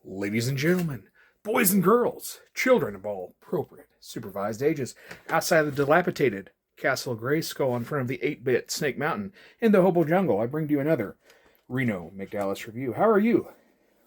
Ladies and gentlemen, boys and girls, children of all appropriate supervised ages, outside the dilapidated Castle Grayskull in front of the 8-bit Snake Mountain in the Hobo Jungle, I bring to you another Reno McDallas review. How are you?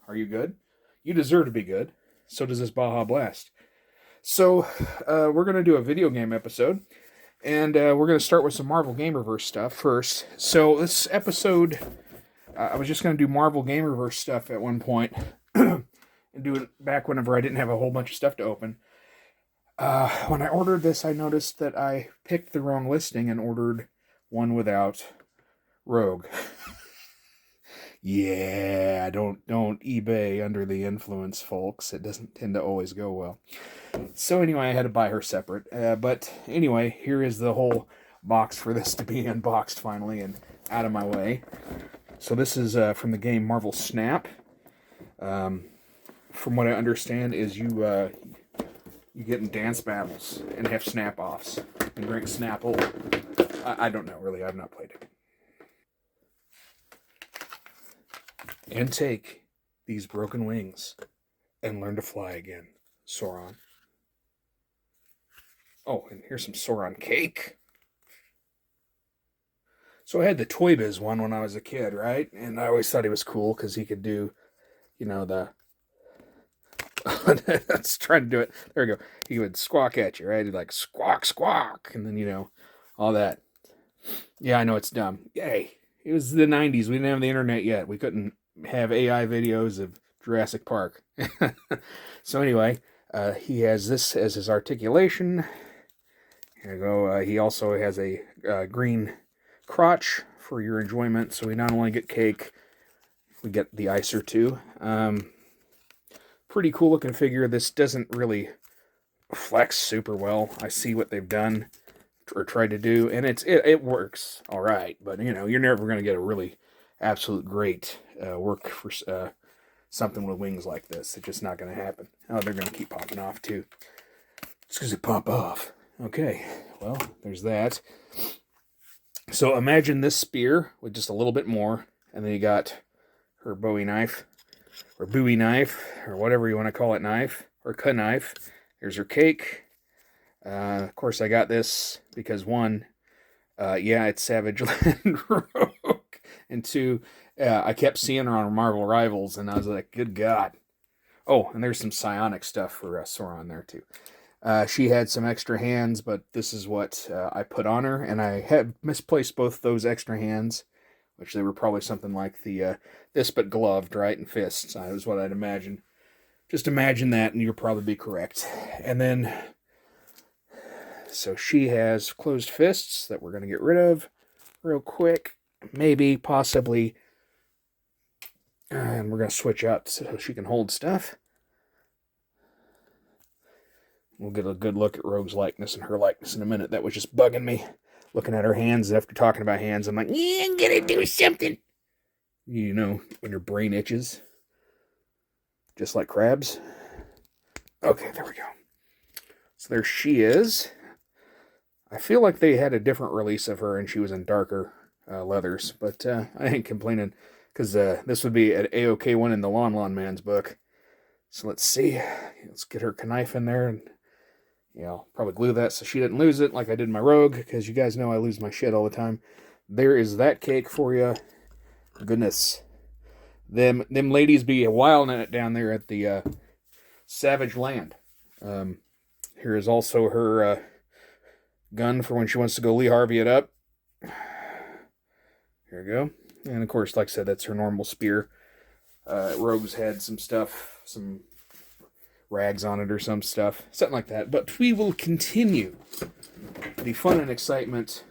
Are you good? You deserve to be good. So does this Baja Blast. So, we're going to do a video game episode, and we're going to start with some Marvel Gamerverse stuff first. So, this episode, I was just going to do Marvel Gamerverse stuff at one point, and do it back whenever I didn't have a whole bunch of stuff to open. When I ordered this, I noticed that I picked the wrong listing and ordered one without Rogue. Yeah, don't eBay under the influence, folks. It doesn't tend to always go well. So anyway, I had to buy her separate. But anyway, here is the whole box for this to be unboxed finally and out of my way. So this is from the game Marvel Snap. From what I understand is you get in dance battles and have snap-offs and drink Snapple. I don't know, really. I've not played it. And take these broken wings and learn to fly again, Sauron. Oh, and here's some Sauron cake. So I had the Toy Biz one when I was a kid, right? And I always thought he was cool because he could do, the... That's trying to do it. There we go. He would squawk at you, right? He'd like, squawk, squawk. And then, all that. Yeah, I know it's dumb. Yay. It was the 90s. We didn't have the internet yet. We couldn't have AI videos of Jurassic Park. So anyway, he has this as his articulation. Here we go. He also has a green crotch for your enjoyment. So we not only get cake, we get the icer too. Pretty cool looking figure. This doesn't really flex super well. I see what they've done or tried to do, and it works all right. But you're never going to get a really absolute great work for something with wings like this. It's just not going to happen. Oh, they're going to keep popping off too. Just because they pop off. Okay, well, there's that. So imagine this spear with just a little bit more, and then you got her Bowie knife, or Bowie knife, or whatever you want to call it, knife, or knife. Here's her cake. Of course, I got this because one, it's Savage Land Rogue, and two, I kept seeing her on Marvel Rivals, and I was like, good God. Oh, and there's some psionic stuff for Sauron there, too. She had some extra hands, but this is what I put on her, and I had misplaced both those extra hands, which they were probably something like this but gloved, right, and fists. That was what I'd imagine. Just imagine that, and you'll probably be correct. And then, so she has closed fists that we're going to get rid of real quick. Maybe, possibly. And we're going to switch out so she can hold stuff. We'll get a good look at Rogue's likeness and her likeness in a minute. That was just bugging me. Looking at her hands, after talking about hands, I'm like, I'm going to do something. When your brain itches. Just like crabs. Okay, there we go. So there she is. I feel like they had a different release of her and she was in darker leathers. But I ain't complaining because this would be an A-OK one in the Lawn Man's book. So let's see. Let's get her knife in there and I'll probably glue that so she didn't lose it like I did my Rogue, because you guys know I lose my shit all the time. There is that cake for you. Goodness. Them ladies be wilding it down there at the Savage Land. Here is also her gun for when she wants to go Lee Harvey it up. Here we go. And of course, like I said, that's her normal spear. Rogue's had some stuff, some rags on it or some stuff, something like that. But we will continue the fun and excitement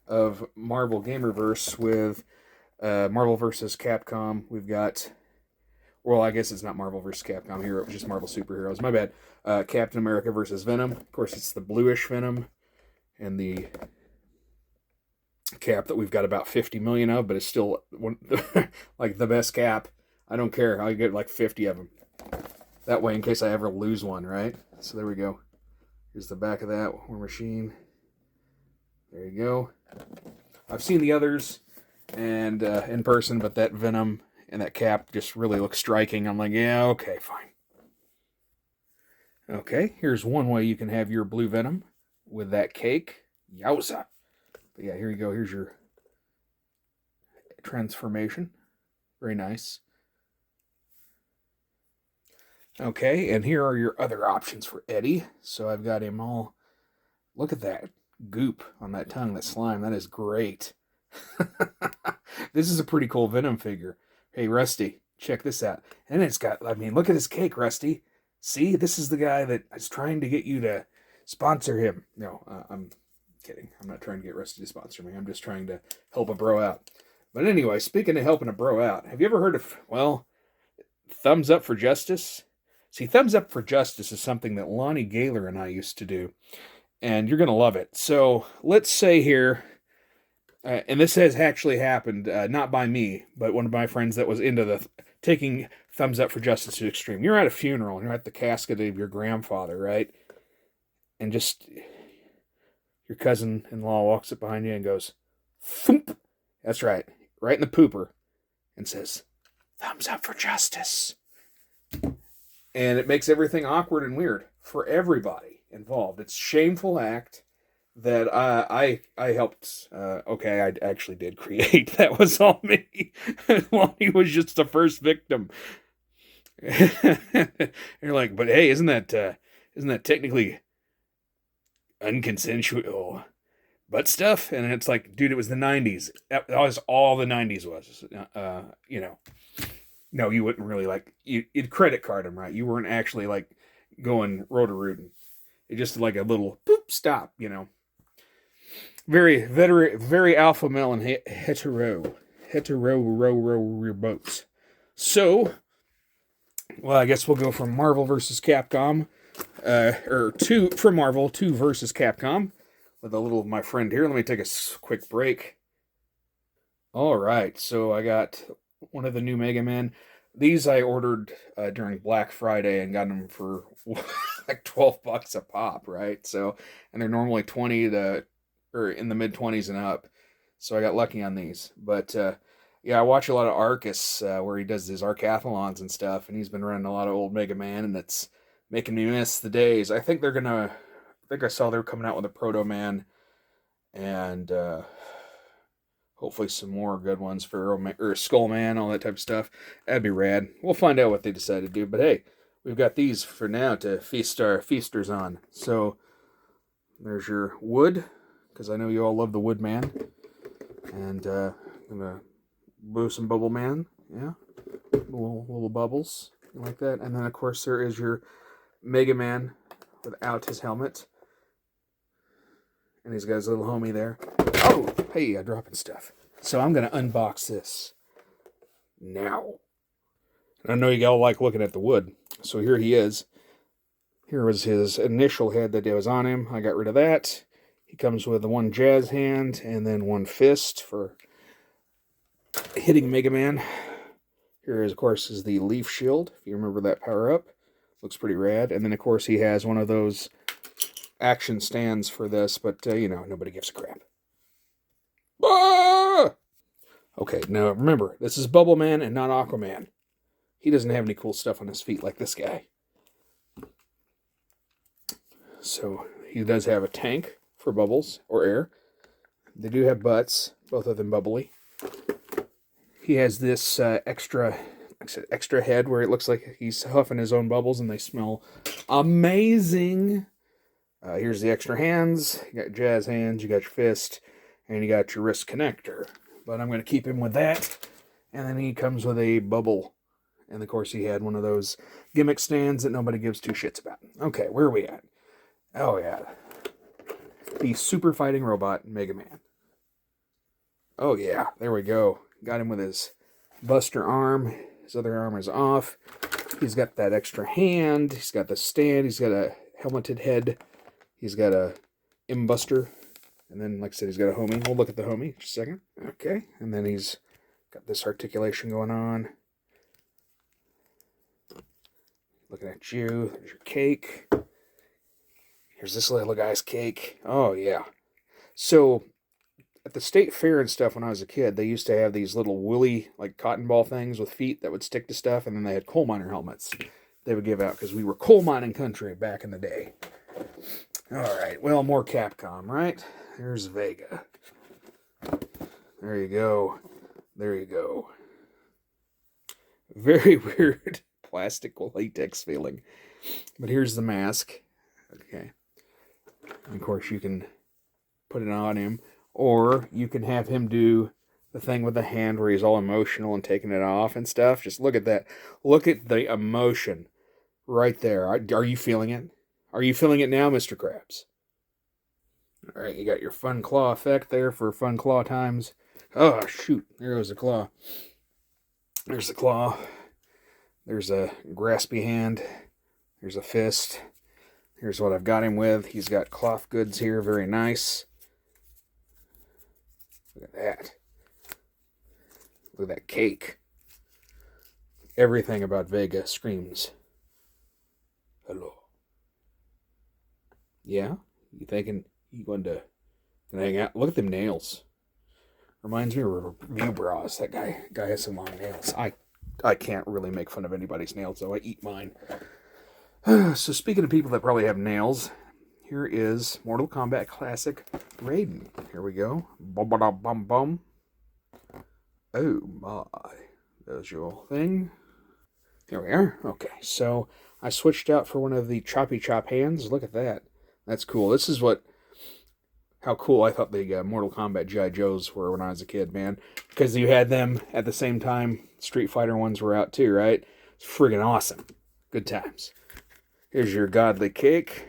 of Marvel Gamerverse with Marvel vs. Capcom. We've got, well, I guess it's not Marvel vs. Capcom here, it was just Marvel Superheroes. My bad. Captain America versus Venom. Of course, it's the bluish Venom and the Cap that we've got about 50 million of, but it's still like the best Cap. I don't care. I'll get like 50 of them. That way, in case I ever lose one, right? So there we go. Here's the back of that War Machine. There you go. I've seen the others and in person, but that Venom And that cap just really looks striking. I'm like, yeah, okay, fine. Okay, here's one way you can have your blue Venom with that cake. Yowza. But yeah, here you go. Here's your transformation. Very nice. Okay, and here are your other options for Eddie. So I've got him all. Look at that goop on that tongue, that slime. That is great. This is a pretty cool Venom figure. Hey, Rusty, check this out. And it's got, I mean, look at his cake, Rusty. See, this is the guy that is trying to get you to sponsor him. No, I'm kidding. I'm not trying to get Rusty to sponsor me. I'm just trying to help a bro out. But anyway, speaking of helping a bro out, have you ever heard of, well, Thumbs Up for Justice? See, Thumbs Up for Justice is something that Lonnie Gaylor and I used to do. And you're going to love it. So let's say here, and this has actually happened, not by me, but one of my friends that was into the taking Thumbs Up for Justice to extreme. You're at a funeral, and you're at the casket of your grandfather, right? And just your cousin-in-law walks up behind you and goes, thump. That's right in the pooper, and says, Thumbs Up for Justice. And it makes everything awkward and weird for everybody involved. It's a shameful act that I helped. Okay, I actually did create. That was all me. Lonnie was just the first victim. You're like, but hey, isn't that technically unconsensual butt stuff? And it's like, dude, it was the '90s. That was all the '90s was. You know. No, you wouldn't really you'd credit card them, right? You weren't actually like going roto-rooting. It just like a little boop stop, you know. Very alpha male and hetero boats. So, well, I guess we'll go from Marvel versus Capcom, from Marvel to versus Capcom with a little of my friend here. Let me take a quick break. All right, so I got one of the new Mega Man. These I ordered during Black Friday and got them for like $12 a pop, right? So, and they're normally 20 to, or in the mid 20s and up. So I got lucky on these. But yeah, I watch a lot of Arcus where he does his Arcathlons and stuff, and he's been running a lot of old Mega Man, and it's making me miss the days. I think I saw they were coming out with a Proto Man, and hopefully some more good ones for Skull Man, all that type of stuff. That'd be rad. We'll find out what they decide to do. But hey, we've got these for now to feast our feasters on. So there's your wood, because I know you all love the Wood Man. And I'm going to blow some Bubble Man. Yeah, little bubbles like that. And then, of course, there is your Mega Man without his helmet. And he's got his little homie there. Oh, hey, I'm dropping stuff. So I'm going to unbox this now. And I know you all like looking at the wood. So here he is. Here was his initial head that was on him. I got rid of that. He comes with one jazz hand and then one fist for hitting Mega Man. Here, of course, is the leaf shield. If you remember that power up. Looks pretty rad. And then, of course, he has one of those action stands for this, but, nobody gives a crap. Ah! Okay, now remember, this is Bubble Man and not Aquaman. He doesn't have any cool stuff on his feet like this guy. So, he does have a tank for bubbles, or air. They do have butts, both of them bubbly. He has this extra head where it looks like he's huffing his own bubbles and they smell amazing. Here's the extra hands. You got jazz hands, you got your fist, and you got your wrist connector. But I'm going to keep him with that. And then he comes with a bubble. And of course he had one of those gimmick stands that nobody gives two shits about. Okay, where are we at? Oh yeah. The Super Fighting Robot Mega Man. Oh yeah, there we go. Got him with his buster arm. His other arm is off. He's got that extra hand. He's got the stand. He's got a helmeted head. He's got a imbuster. And then, like I said, he's got a homie. We'll look at the homie in just a second. Okay. And then he's got this articulation going on. Looking at you. There's your cake. Here's this little guy's cake. Oh, yeah. So, at the state fair and stuff when I was a kid, they used to have these little woolly, like cotton ball things with feet that would stick to stuff, and then they had coal miner helmets they would give out because we were coal mining country back in the day. All right, well, more Capcom, right? There's Vega. There you go. There you go. Very weird plastic latex feeling. But here's the mask. Okay. And of course, you can put it on him, or you can have him do the thing with the hand where he's all emotional and taking it off and stuff. Just look at that. Look at the emotion right there. Are you feeling it? Are you feeling it now, Mr. Krabs? All right, you got your fun claw effect there for fun claw times. Oh, shoot. There goes the claw. There's the claw. There's a graspy hand. There's a fist. Here's what I've got him with. He's got cloth goods here. Very nice. Look at that. Look at that cake. Everything about Vega screams hello. Yeah? You thinking you going to hang out? Look at them nails. Reminds me of Review Bras. That guy has some long nails. I can't really make fun of anybody's nails, though. I eat mine. So speaking of people that probably have nails, here is Mortal Kombat Classic Raiden. Here we go. Bum bum bum bum. Oh my. There's your thing. Here we are. Okay, so I switched out for one of the choppy chop hands. Look at that. That's cool. This is how cool I thought the Mortal Kombat G.I. Joes were when I was a kid, man. Because you had them at the same time Street Fighter ones were out too, right? It's friggin' awesome. Good times. Here's your godly cake.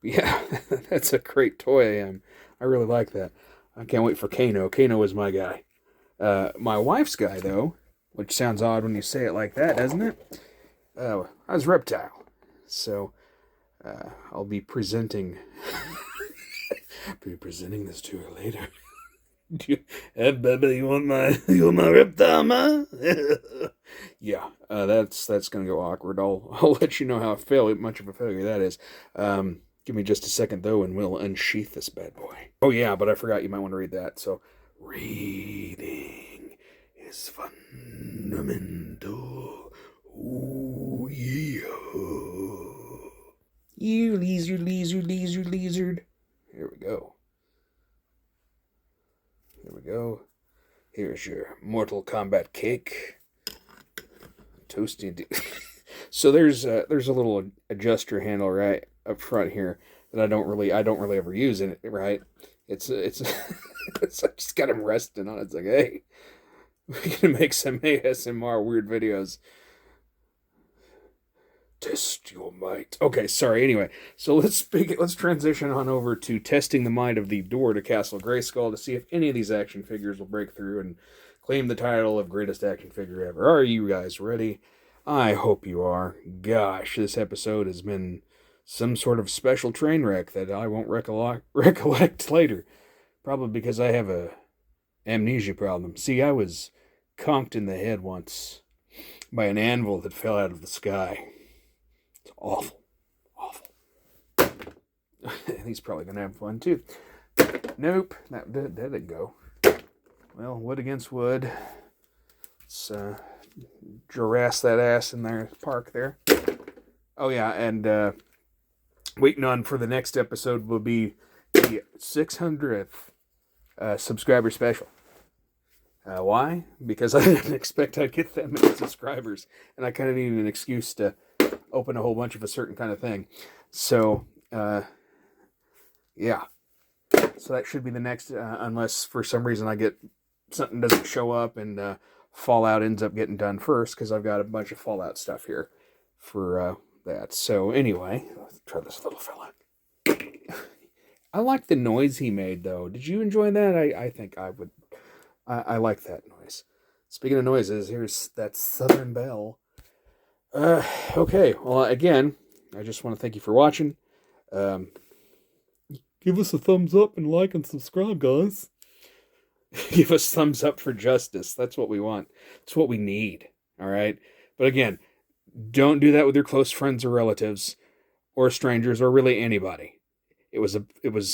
Yeah, that's a great toy. I really like that. I can't wait for Kano. Kano is my guy. My wife's guy, though, which sounds odd when you say it like that, doesn't it? I was Reptile. So, I'll be presenting this to her later. Hey, baby, you want my Reptile, ma? Yeah, that's gonna go awkward. I'll let you know how much of a failure that is. Give me just a second though, and we'll unsheath this bad boy. Oh yeah, but I forgot you might want to read that. So, reading is fundamental. Ooh yeah. You lizard. Here we go. Here's your Mortal Kombat cake. Toasty. So there's a little adjuster handle right up front here that I don't really ever use in it, right? It's I just got him resting on it. It's like, hey, we're gonna make some ASMR weird videos. Test your might. Okay, sorry. Anyway, so let's transition on over to testing the might of the door to Castle Grayskull to see if any of these action figures will break through and claim the title of greatest action figure ever. Are you guys ready? I hope you are. Gosh, this episode has been some sort of special train wreck that I won't recollect later. Probably because I have a amnesia problem. See, I was conked in the head once by an anvil that fell out of the sky. It's awful. He's probably going to have fun, too. Nope. That didn't go. Well, wood against wood. Let's girasse that ass in their park there. Oh, yeah, and waiting on for the next episode will be the 600th subscriber special. Why? Because I didn't expect I'd get that many subscribers, and I kind of needed an excuse to open a whole bunch of a certain kind of thing. So, yeah. So that should be the next, unless for some reason something doesn't show up and Fallout ends up getting done first, because I've got a bunch of Fallout stuff here for that. So anyway, let's try this little fella. I like the noise he made, though. Did you enjoy that? I think I would. I like that noise. Speaking of noises, here's that Southern Belle. Okay, well, again, I just want to thank you for watching. Give us a thumbs up and like and subscribe, guys. Give us thumbs up for justice. That's what we want. It's what we need, all right? But again, don't do that with your close friends or relatives or strangers or really anybody. it was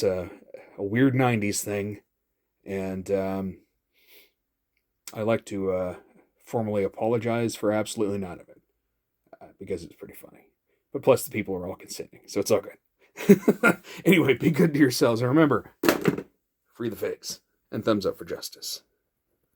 a weird '90s thing, and I like to formally apologize for absolutely none of it because it's pretty funny. But plus, the people are all consenting, so it's all good. Anyway, be good to yourselves, and remember, free the fakes and thumbs up for justice.